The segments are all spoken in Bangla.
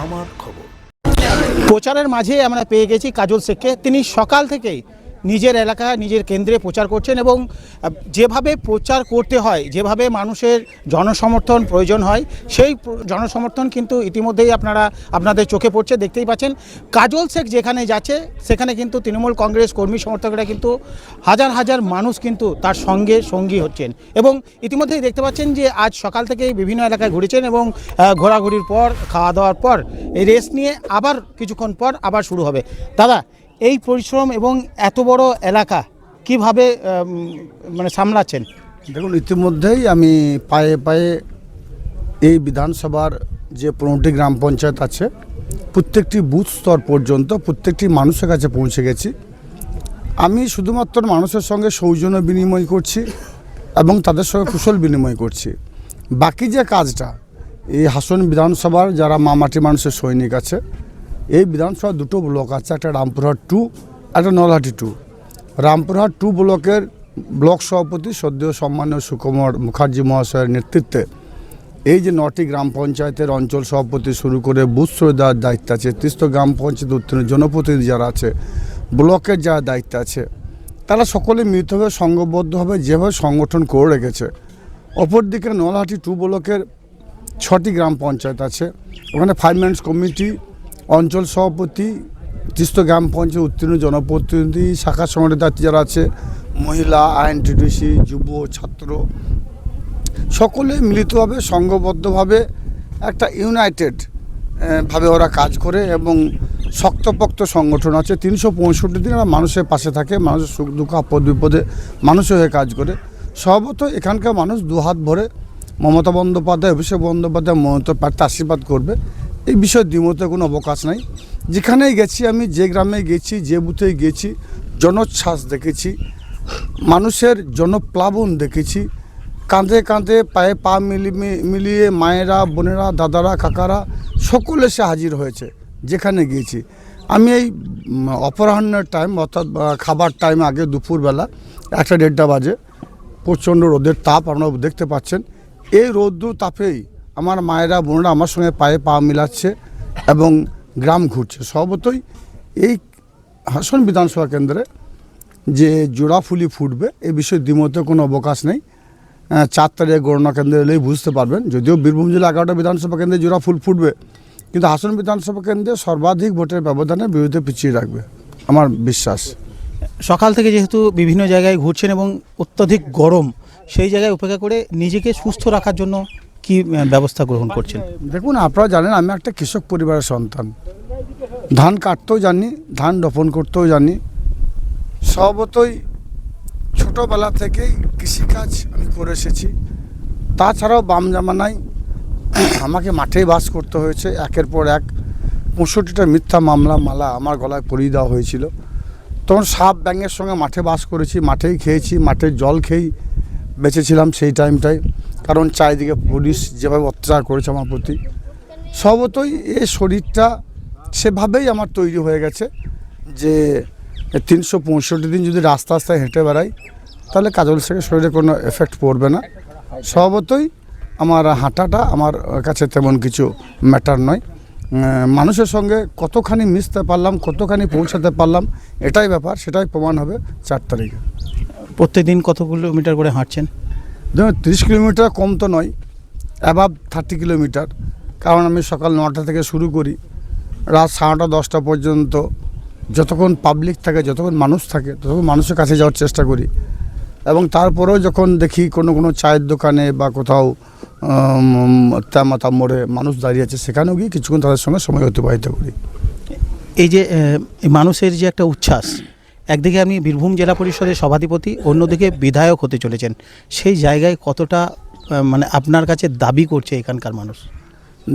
আমার খবর। প্রচারের মাঝে আমরা পেয়ে গেছি কাজল শেখকে। তিনি সকাল থেকেই নিজের এলাকা নিজের কেন্দ্রে প্রচার করছেন এবং যেভাবে প্রচার করতে হয়, যেভাবে মানুষের জনসমর্থন প্রয়োজন হয়, সেই জনসমর্থন কিন্তু ইতিমধ্যেই আপনাদের চোখে পড়ছে, দেখতেই পাচ্ছেন। কাজল শেখ যেখানে যাচ্ছে সেখানে কিন্তু তৃণমূল কংগ্রেস কর্মী সমর্থকরা কিন্তু হাজার হাজার মানুষ কিন্তু তার সঙ্গী হচ্ছেন এবং ইতিমধ্যেই দেখতে পাচ্ছেন যে আজ সকাল থেকেই বিভিন্ন এলাকায় ঘুরেছেন এবং ঘোরাঘুরির পর খাওয়া দাওয়ার পর এই রেস্ট নিয়ে আবার কিছুক্ষণ পর আবার শুরু হবে। দাদা, এই পরিশ্রম এবং এত বড় এলাকা কিভাবে সামলাচ্ছেন? দেখুন, ইতিমধ্যেই আমি পায়ে পায়ে এই বিধানসভার যে 15টি গ্রাম পঞ্চায়েত আছে প্রত্যেকটি বুথ স্তর পর্যন্ত প্রত্যেকটি মানুষের কাছে পৌঁছে গেছি। আমি শুধুমাত্র মানুষের সঙ্গে সৌজন্য বিনিময় করছি এবং তাদের সঙ্গে কুশল বিনিময় করছি। বাকি যে কাজটা এই হাসন বিধানসভার যারা মামাটি মানুষের সৈনিক আছে, এই বিধানসভার দুটো ব্লক আছে, একটা রামপুরহাট 2, একটা নলহাটি 2। রামপুরহাট 2 ব্লকের ব্লক সভাপতি সদ্য সম্মানীয় সুকুমার মুখার্জি মহাশয়ের নেতৃত্বে এই যে 9টি গ্রাম পঞ্চায়েতের অঞ্চল সভাপতি শুরু করে বুথ দেওয়ার দায়িত্ব আছে, 33 গ্রাম পঞ্চায়েত উত্তীর্ণ জনপ্রতিনিধি যারা আছে, ব্লকের যারা দায়িত্ব আছে, তারা সকলে মিলিতভাবে সংঘবদ্ধভাবে যেভাবে সংগঠন করে রেখেছে। অপরদিকে নলহাটি 2 ব্লকের 6টি গ্রাম পঞ্চায়েত আছে, ওখানে 5 মেম্বার্স কমিটি, অঞ্চল সভাপতি, 33 গ্রাম পঞ্চায়েত উত্তীর্ণ জনপ্রতিনিধি, শাখা সংগঠনের যারা আছে, মহিলা, আইএনটিডিসি, যুব, ছাত্র, সকলে মিলিতভাবে সংঘবদ্ধভাবে একটা ইউনাইটেড ভাবে ওরা কাজ করে এবং শক্তপোক্ত সংগঠন আছে। 365 দিন ওরা মানুষের পাশে থাকে, মানুষের সুখ দুঃখ আপদ বিপদে মানুষের হয়ে কাজ করে। স্বভাবত এখানকার মানুষ দুহাত ভরে মমতা বন্দ্যোপাধ্যায়, অভিষেক বন্দ্যোপাধ্যায়, মমতা প্রার্থী আশীর্বাদ করবে, এই বিষয়ে দ্বিমতের কোনো অবকাশ নাই। যেখানেই গেছি আমি, যে গ্রামে গেছি, যে বুথে গেছি, জনোচ্ছ্বাস দেখেছি, মানুষের জনপ্লাবন দেখেছি। কাঁধে কাঁধে পায়ে পা মিলিয়ে মায়েরা, বোনেরা, দাদারা, কাকারা সকলে সে হাজির হয়েছে যেখানে গিয়েছি। আমি এই অপরাহ্নের টাইম অর্থাৎ খাবার টাইম আগে দুপুরবেলা 1টা-1:30টা বাজে, প্রচণ্ড রোদের তাপ আপনারা দেখতে পাচ্ছেন। এই রৌদ্র তাপেই আমার মায়েরা, বোনেরা আমার সঙ্গে পায়ে পা মিলাচ্ছে এবং গ্রাম ঘুরছে। স্বভাবতই এই হাসন বিধানসভা কেন্দ্রে যে জোড়া ফুলি ফুটবে এই বিষয়ে দ্বিমতে কোনো অবকাশ নেই। 4 তারিখে গণনা কেন্দ্রে এলেই বুঝতে পারবেন। যদিও বীরভূম জেলা 11টা বিধানসভা কেন্দ্রে জোড়া ফুল ফুটবে, কিন্তু হাসন বিধানসভা কেন্দ্রে সর্বাধিক ভোটের ব্যবধানে বিরুদ্ধে পিছিয়ে রাখবে আমার বিশ্বাস। সকাল থেকে যেহেতু বিভিন্ন জায়গায় ঘুরছেন এবং অত্যধিক গরম, সেই জায়গায় উপেক্ষা করে নিজেকে সুস্থ রাখার জন্য কি ব্যবস্থা গ্রহণ করছেন? দেখুন, আপনারা জানেন আমি একটা কৃষক পরিবারের সন্তান। ধান কাটতেও জানি, ধান রোপণ করতেও জানি। স্বভাবতই ছোটোবেলা থেকেই কৃষিকাজ আমি করে এসেছি। তাছাড়াও বাম জামানায় আমাকে মাঠেই বাস করতে হয়েছে। একের পর এক 65টা মিথ্যা মালা আমার গলায় পরিয়ে দেওয়া হয়েছিল। তখন সাপ ব্যাঙের সঙ্গে মাঠে বাস করেছি, মাঠেই খেয়েছি, মাঠের জল খেয়েই বেঁচেছিলাম সেই টাইমটায়, কারণ চারিদিকে পুলিশ যেভাবে অত্যাচার করেছে আমার প্রতি। স্বভাবতই এই শরীরটা সেভাবেই আমার তৈরি হয়ে গেছে যে 365 দিন যদি রাস্তায় হেঁটে বেড়াই তাহলে কাজল শেখের শরীরে কোনো এফেক্ট পড়বে না। স্বভাবতই আমার হাঁটাটা আমার কাছে তেমন কিছু ম্যাটার নয়। মানুষের সঙ্গে কতখানি মিশতে পারলাম, কতখানি পৌঁছাতে পারলাম, এটাই ব্যাপার, সেটাই প্রমাণ হবে 4 তারিখে। প্রত্যেকদিন কত কিলোমিটার করে হাঁটছেন? দেখুন, 30 কিলোমিটার কম তো নয়, অ্যাবাভ 30 কিলোমিটার। কারণ আমি সকাল 9টা থেকে শুরু করি, রাত 9:30 10টা পর্যন্ত যতক্ষণ পাবলিক থাকে, যতক্ষণ মানুষ থাকে, ততক্ষণ মানুষের কাছে যাওয়ার চেষ্টা করি। এবং তারপরেও যখন দেখি কোনো চায়ের দোকানে বা কোথাও তেমাতা মোড়ে মানুষ দাঁড়িয়ে আছে, সেখানেও গিয়ে কিছুক্ষণ তাদের সঙ্গে সময় অতিবাহিত করি। এই যে মানুষের যে একটা উচ্ছ্বাস, একদিকে আপনি বীরভূম জেলা পরিষদের সভাধিপতি, অন্যদিকে বিধায়ক হতে চলেছেন, সেই জায়গায় কতটা আপনার কাছে দাবি করছে এখানকার মানুষ?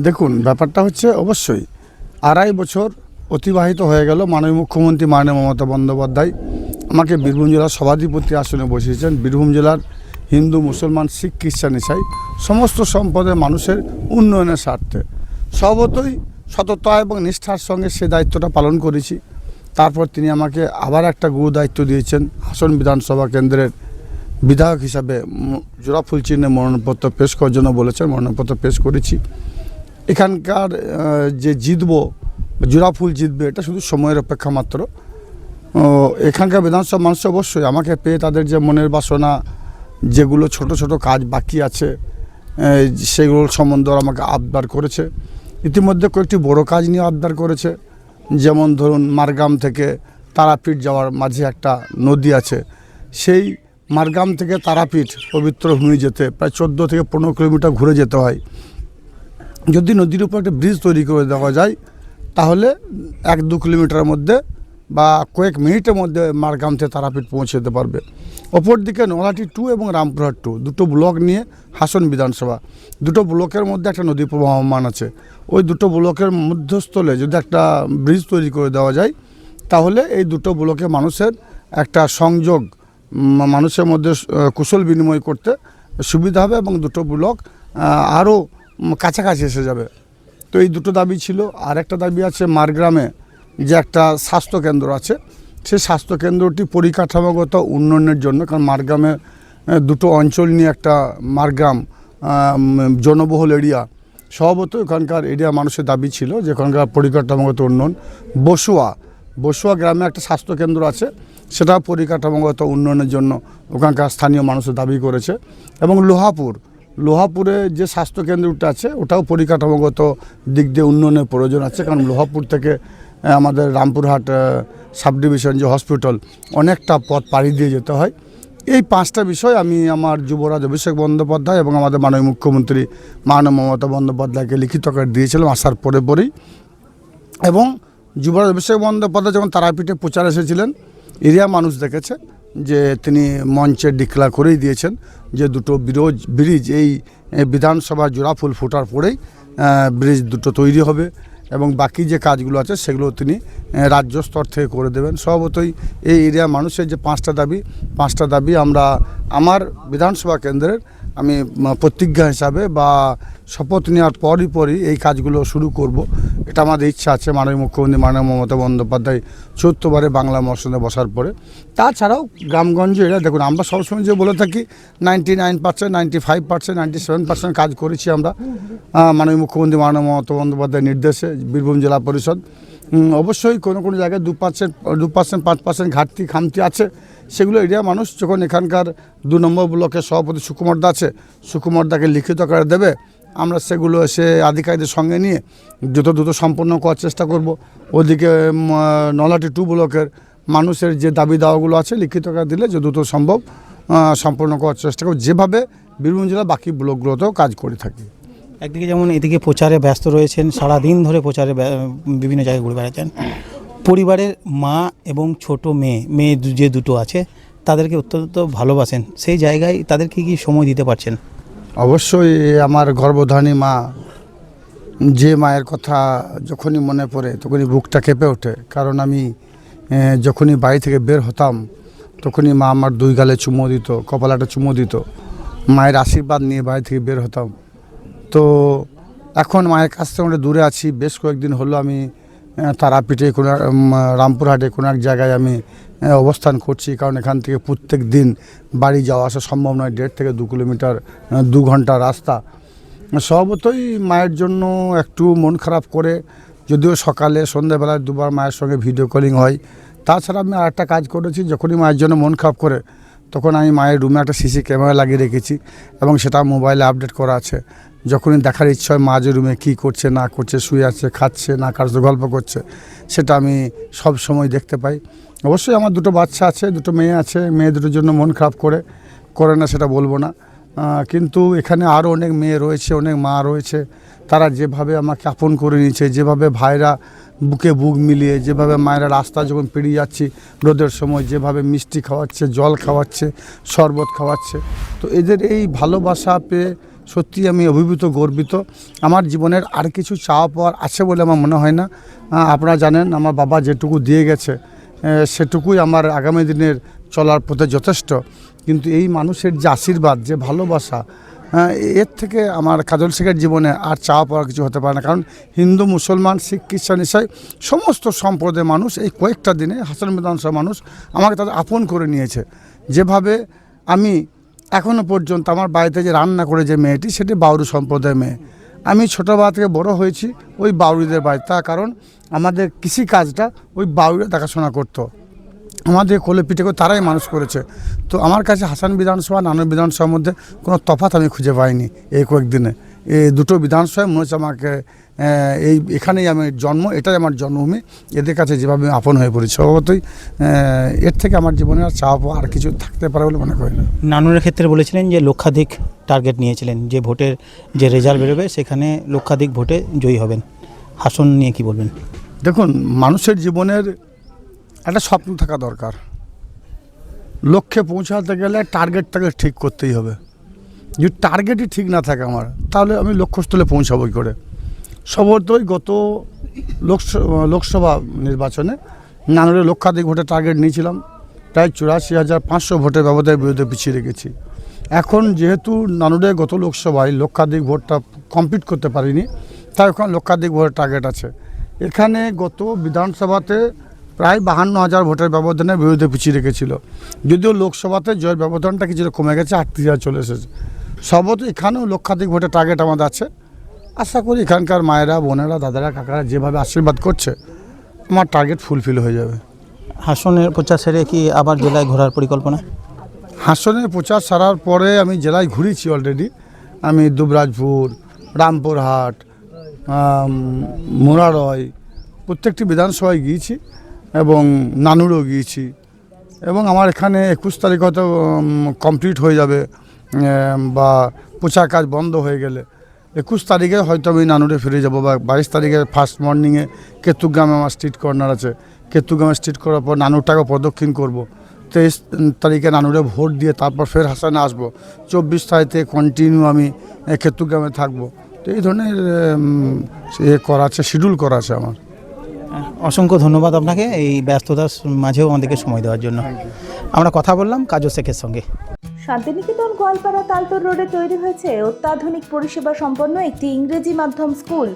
দেখুন, ব্যাপারটা হচ্ছে অবশ্যই 2.5 বছর অতিবাহিত হয়ে গেল। মাননীয় মুখ্যমন্ত্রী মাননীয় মমতা বন্দ্যোপাধ্যায় আমাকে বীরভূম জেলার সভাধিপতি আসনে বসিয়েছেন। বীরভূম জেলার হিন্দু, মুসলমান, শিখ, খ্রিস্টান, ইসাই সমস্ত সম্প্রদায়ের মানুষের উন্নয়নের স্বার্থে স্বভাবতই সততা এবং নিষ্ঠার সঙ্গে সে দায়িত্বটা পালন করেছি। তারপর তিনি আমাকে আবার একটা গুরু দায়িত্ব দিয়েছেন, হাসন বিধানসভা কেন্দ্রের বিধায়ক হিসাবে জোড়া ফুল চিহ্নে মনোনয়নপত্র পেশ করার জন্য বলেছেন। মনোনয়নপত্র পেশ করেছি। এখানকার যে জিতবো, জোড়াফুল জিতবে, এটা শুধু সময়ের অপেক্ষা মাত্র। এখানকার বিধানসভা মানুষ অবশ্যই আমাকে পেয়ে তাদের যে মনের বাসনা, যেগুলো ছোট ছোট কাজ বাকি আছে, সেগুলোর সম্বন্ধে আমাকে আবদার করেছে। ইতিমধ্যে কয়েকটি বড় কাজ নিয়ে আবদার করেছে, যেমন ধরুন মারগ্রাম থেকে তারাপীঠ যাওয়ার মাঝে একটা নদী আছে, সেই মারগ্রাম থেকে তারাপীঠ পবিত্র ভূমি যেতে প্রায় 14 থেকে 15 কিলোমিটার ঘুরে যেতে হয়। যদি নদীর উপর একটা ব্রিজ তৈরি করে দেওয়া যায়, তাহলে 1-2 কিলোমিটারের মধ্যে বা কয়েক মিনিটের মধ্যে মারগ্রাম থেকে তারাপীঠ পৌঁছে যেতে পারবে। অপরদিকে নলাটি 2 এবং রামপুরহাট 2 দুটো ব্লক নিয়ে হাসন বিধানসভা, দুটো ব্লকের মধ্যে একটা নদী প্রবাহমান আছে। ওই দুটো ব্লকের মধ্যস্থলে যদি একটা ব্রিজ তৈরি করে দেওয়া যায়, তাহলে এই দুটো ব্লকে মানুষের একটা সংযোগ, মানুষের মধ্যে কুশল বিনিময় করতে সুবিধা হবে এবং দুটো ব্লক আরও কাছাকাছি এসে যাবে। তো এই দুটো দাবি ছিল। আর একটা দাবি আছে মারগ্রামে যে একটা স্বাস্থ্যকেন্দ্র আছে, সেই স্বাস্থ্যকেন্দ্রটি পরিকাঠামোগত উন্নয়নের জন্য, কারণ মারগ্রামে দুটো অঞ্চল নিয়ে একটা মারগ্রাম জনবহুল এরিয়া, স্বভাবত ওখানকার এরিয়া মানুষের দাবি ছিল যে ওখানকার পরিকাঠামোগত উন্নয়ন। বসুয়া গ্রামে একটা স্বাস্থ্যকেন্দ্র আছে, সেটা পরিকাঠামোগত উন্নয়নের জন্য ওখানকার স্থানীয় মানুষের দাবি করেছে। এবং লোহাপুরে যে স্বাস্থ্যকেন্দ্রটা আছে, ওটাও পরিকাঠামোগত দিক দিয়ে উন্নয়নের প্রয়োজন আছে, কারণ লোহাপুর থেকে আমাদের রামপুরহাট সাব ডিভিশন যে হসপিটাল, অনেকটা পথ পাড়ি দিয়ে যেতে হয়। এই 5টা বিষয় আমি আমার যুবরাজ অভিষেক বন্দ্যোপাধ্যায় এবং আমাদের মাননীয় মুখ্যমন্ত্রী মমতা বন্দ্যোপাধ্যায়কে লিখিত করে দিয়েছিলাম আসার পরেই। এবং যুবরাজ অভিষেক বন্দ্যোপাধ্যায় যখন তারাপীঠে প্রচার এসেছিলেন, এরিয়া মানুষ দেখেছে যে তিনি মঞ্চে ডিক্লেয়ার করেই দিয়েছেন যে দুটো ব্রিজ এই বিধানসভা জোড়াফুল ফোটার পরেই ব্রিজ দুটো তৈরি হবে এবং বাকি যে কাজগুলো আছে সেগুলো তিনি রাজ্য স্তর থেকে করে দেবেন। স্বভাবতই এই এরিয়া মানুষের যে 5টা দাবি আমরা আমার বিধানসভা কেন্দ্রের আমি প্রতিজ্ঞা হিসাবে বা শপথ নেওয়ার পরই এই কাজগুলো শুরু করব, এটা আমাদের ইচ্ছা আছে। মাননীয় মুখ্যমন্ত্রী মমতা বন্দ্যোপাধ্যায় 74বারে বাংলা মসনে বসার পরে। তাছাড়াও গ্রামগঞ্জে এরা দেখুন, আমরা সবসময় যে বলে থাকি 99%, 95%, 97% কাজ করেছি আমরা মাননীয় মুখ্যমন্ত্রী মমতা বন্দ্যোপাধ্যায়ের নির্দেশে বীরভূম জেলা পরিষদ। অবশ্যই কোনো জায়গায় 2%, 5% ঘাটতি খামতি আছে, সেগুলো এরিয়া মানুষ যখন এখানকার 2 নম্বর ব্লকের সভাপতি সুকুমারদা আছে, সুকুমারদাকে লিখিত করে দেবে, আমরা সেগুলো এসে আধিকারিকদের সঙ্গে নিয়ে দ্রুত সম্পন্ন করার চেষ্টা করব। ওদিকে নলাটি 2 ব্লকের মানুষের যে দাবি দাওয়াগুলো আছে লিখিত করে দিলে যে দ্রুত সম্ভব সম্পন্ন করার চেষ্টা করব, যেভাবে বীরভূম জেলা বাকি ব্লকগুলোতেও কাজ করে থাকি। একদিকে যেমন এদিকে প্রচারে ব্যস্ত রয়েছেন, সারাদিন ধরে প্রচারে বিভিন্ন জায়গায় ঘুরে বেড়াচ্ছেন, পরিবারের মা এবং ছোট মেয়ে যে দুটো আছে তাদেরকে অত্যন্ত ভালোবাসেন, সেই জায়গায় তাদেরকে কি সময় দিতে পারছেন? অবশ্যই আমার গর্ভধারী মা, যে মায়ের কথা যখনই মনে পড়ে তখনই বুকটা কেঁপে ওঠে। কারণ আমি যখনই বাড়ি থেকে বের হতাম তখনই মা আমার 2 গালে চুমো দিত, কপালাটা চুমো দিত, মায়ের আশীর্বাদ নিয়ে বাড়ি থেকে বের হতাম। তো এখন মায়ের কাছ থেকে আমরা দূরে আছি। বেশ কয়েকদিন হলো আমি তারাপীঠে রামপুরহাটে কোনো এক জায়গায় আমি অবস্থান করছি, কারণ এখান থেকে প্রত্যেক দিন বাড়ি যাওয়া আসা সম্ভব নয়। 1.5 থেকে 2 কিলোমিটার, 2 ঘন্টা রাস্তা। স্বভাবতই মায়ের জন্য একটু মন খারাপ করে, যদিও সকালে সন্ধ্যাবেলায় 2বার মায়ের সঙ্গে ভিডিও কলিং হয়। তাছাড়া আমি আর একটা কাজ করেছি, যখনই মায়ের জন্য মন খারাপ করে তখন আমি মায়ের রুমে একটা CC ক্যামেরা লাগিয়ে রেখেছি এবং সেটা মোবাইলে আপডেট করা আছে। যখনই দেখার ইচ্ছা হয় মা যে রুমে কী করছে না করছে, শুয়ে আছে, খাচ্ছে না খাচ্ছে, গল্প করছে, সেটা আমি সব সময় দেখতে পাই। অবশ্যই আমার 2টো বাচ্চা আছে, 2টো মেয়ে আছে, মেয়ে দুটোর জন্য মন খারাপ করে না সেটা বলবো না, কিন্তু এখানে আরও অনেক মেয়ে রয়েছে, অনেক মা রয়েছে, তারা যেভাবে আমাকে আপন করে নিয়েছে, যেভাবে ভাইরা বুকে বুক মিলিয়ে, যেভাবে মায়েরা রাস্তা যখন পেরিয়ে যাচ্ছি রোদের সময় যেভাবে মিষ্টি খাওয়াচ্ছে, জল খাওয়াচ্ছে, শরবত খাওয়াচ্ছে, তো এদের এই ভালোবাসা পেয়ে সত্যি আমি অভিভূত, গর্বিত। আমার জীবনের আর কিছু চাওয়া পাওয়ার আছে বলে আমার মনে হয় না। আপনারা জানেন আমার বাবা যেটুকু দিয়ে গেছে সেটুকুই আমার আগামী দিনের চলার পথে যথেষ্ট। কিন্তু এই মানুষের যে আশীর্বাদ, যে ভালোবাসা, এর থেকে আমার কাজল শেখের জীবনে আর চাওয়া পাওয়ার কিছু হতে পারে না। কারণ হিন্দু, মুসলমান, শিখ, খ্রিস্টান, ইসাই সমস্ত সম্প্রদায়ের মানুষ এই কয়েকটা দিনে হাসন বিধানসভা মানুষ আমাকে তাদের আপন করে নিয়েছে। যেভাবে আমি এখনও পর্যন্ত আমার বাড়িতে যে রান্না করে যে মেয়েটি, সেটি বাউরু সম্প্রদায়ের মেয়ে। আমি ছোটোবেলা থেকে বড় হয়েছি ওই বাউরিদের বাড়ি, তার কারণ আমাদের কৃষিকাজটা ওই বাউরিরা দেখাশোনা করতো, আমাদের কোলে পিঠে করে তারাই মানুষ করেছে। তো আমার কাছে হাসান বিধানসভা নানুর বিধানসভার মধ্যে কোনো তফাৎ আমি খুঁজে পাইনি। এই কয়েকদিনে এই দুটো বিধানসভায় মনে হচ্ছে আমাকে এখানেই আমার জন্ম, এটাই আমার জন্মভূমি, এদের কাছে যেভাবে আমি আপন হয়ে পড়েছি স্বভাবতই এর থেকে আমার জীবনে আর চাওয়া পাওয়া আর কিছু থাকতে পারে বলে মনে করি না। নানুরের ক্ষেত্রে বলেছিলেন যে লক্ষাধিক টার্গেট নিয়েছিলেন, যে ভোটের যে রেজাল্ট বেরোবে সেখানে লক্ষাধিক ভোটে জয়ী হবেন। হাসন নিয়ে কি বলবেন? দেখুন, মানুষের জীবনের একটা স্বপ্ন থাকা দরকার। লক্ষ্যে পৌঁছাতে গেলে টার্গেটটাকে ঠিক করতেই হবে। যদি টার্গেটই ঠিক না থাকে আমার, তাহলে আমি লক্ষ্যস্থলে পৌঁছাবো কী করে? সম্ভবতই গত লোকসভা নির্বাচনে নানুরে লক্ষাধিক ভোটের টার্গেট নিয়েছিলাম, প্রায় 84,500 ভোটের ব্যবধানের বিরুদ্ধে পিছিয়ে রেখেছি। এখন যেহেতু নানুরে গত লোকসভায় লক্ষাধিক ভোটটা কমপ্লিট করতে পারিনি, তাই ওখানে লক্ষাধিক ভোটের টার্গেট আছে। এখানে গত বিধানসভাতে প্রায় 52,000 ভোটের ব্যবধানের বিরুদ্ধে পিছিয়ে রেখেছিল, যদিও লোকসভাতে জয়ের ব্যবধানটা কিছুটা কমে গেছে, 38,000 চলে এসেছে। সর্বত এখানেও লক্ষাধিক ভোটের টার্গেট আমাদের আছে। আশা করি এখানকার মায়েরা, বোনেরা, দাদারা, কাকারা যেভাবে আশীর্বাদ করছে, আমার টার্গেট ফুলফিল হয়ে যাবে। হাসনের প্রচার সেরে কি আবার জেলায় ঘোরার পরিকল্পনা? হাসনের প্রচার সারার পরে আমি জেলায় ঘুরেছি অলরেডি। আমি দুবরাজপুর, রামপুরহাট, মোরারয় প্রত্যেকটি বিধানসভায় গিয়েছি এবং নানুরও গিয়েছি। এবং আমার এখানে 21 তারিখ হয়তো কমপ্লিট হয়ে যাবে, বা প্রচার কাজ বন্ধ হয়ে গেলে 21 তারিখে হয়তো আমি নানুরে ফিরে যাব, বা 22 তারিখে ফার্স্ট মর্নিংয়ে কেতুগ্রামে আমার স্ট্রিট কর্নার আছে, কেতুগ্রামে স্ট্রিট করার পর নানুরটাকে প্রদক্ষিণ করব। 23 তারিখে নানুরে ভোট দিয়ে তারপর ফের হাসানে আসবো। 24 তারিখে কন্টিনিউ আমি কেতুগ্রামে থাকবো। তো এই ধরনের করা আছে, শিডিউল করা আছে আমার। অসংখ্য ধন্যবাদ আপনাকে এই ব্যস্ততার মাঝেও আমাদেরকে সময় দেওয়ার জন্য। আমরা কথা বললাম কাজল শেখের সঙ্গে। শান্তিনিকেতন গোয়ালপাড়া তালতর রোডে তৈরি হয়েছে অত্যাধুনিক পরিষেবা সম্পন্ন একটি ইংরেজি মাধ্যম স্কুল,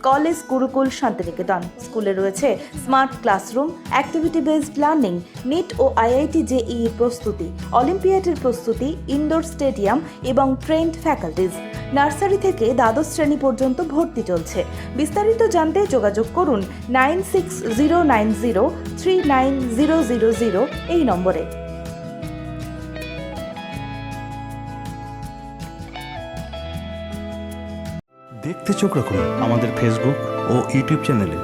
কলেজ গুরুকুল শান্তিনিকেতন। স্কুলে রয়েছে smart classroom, activity based learning, NEET ও IIT JEE প্রস্তুতি, অলিম্পিয়াডের প্রস্তুতি, ইনডোর স্টেডিয়াম এবং ট্রেন্ড ফ্যাকাল্টিজ। নার্সারি থেকে দ্বাদশ শ্রেণী পর্যন্ত ভর্তি চলছে। বিস্তারিত জানতে যোগাযোগ করুন 9609039000 এই নম্বরে। দেখতে চোখ রাখুন আমাদের ফেসবুক ও ইউটিউব চ্যানেলে।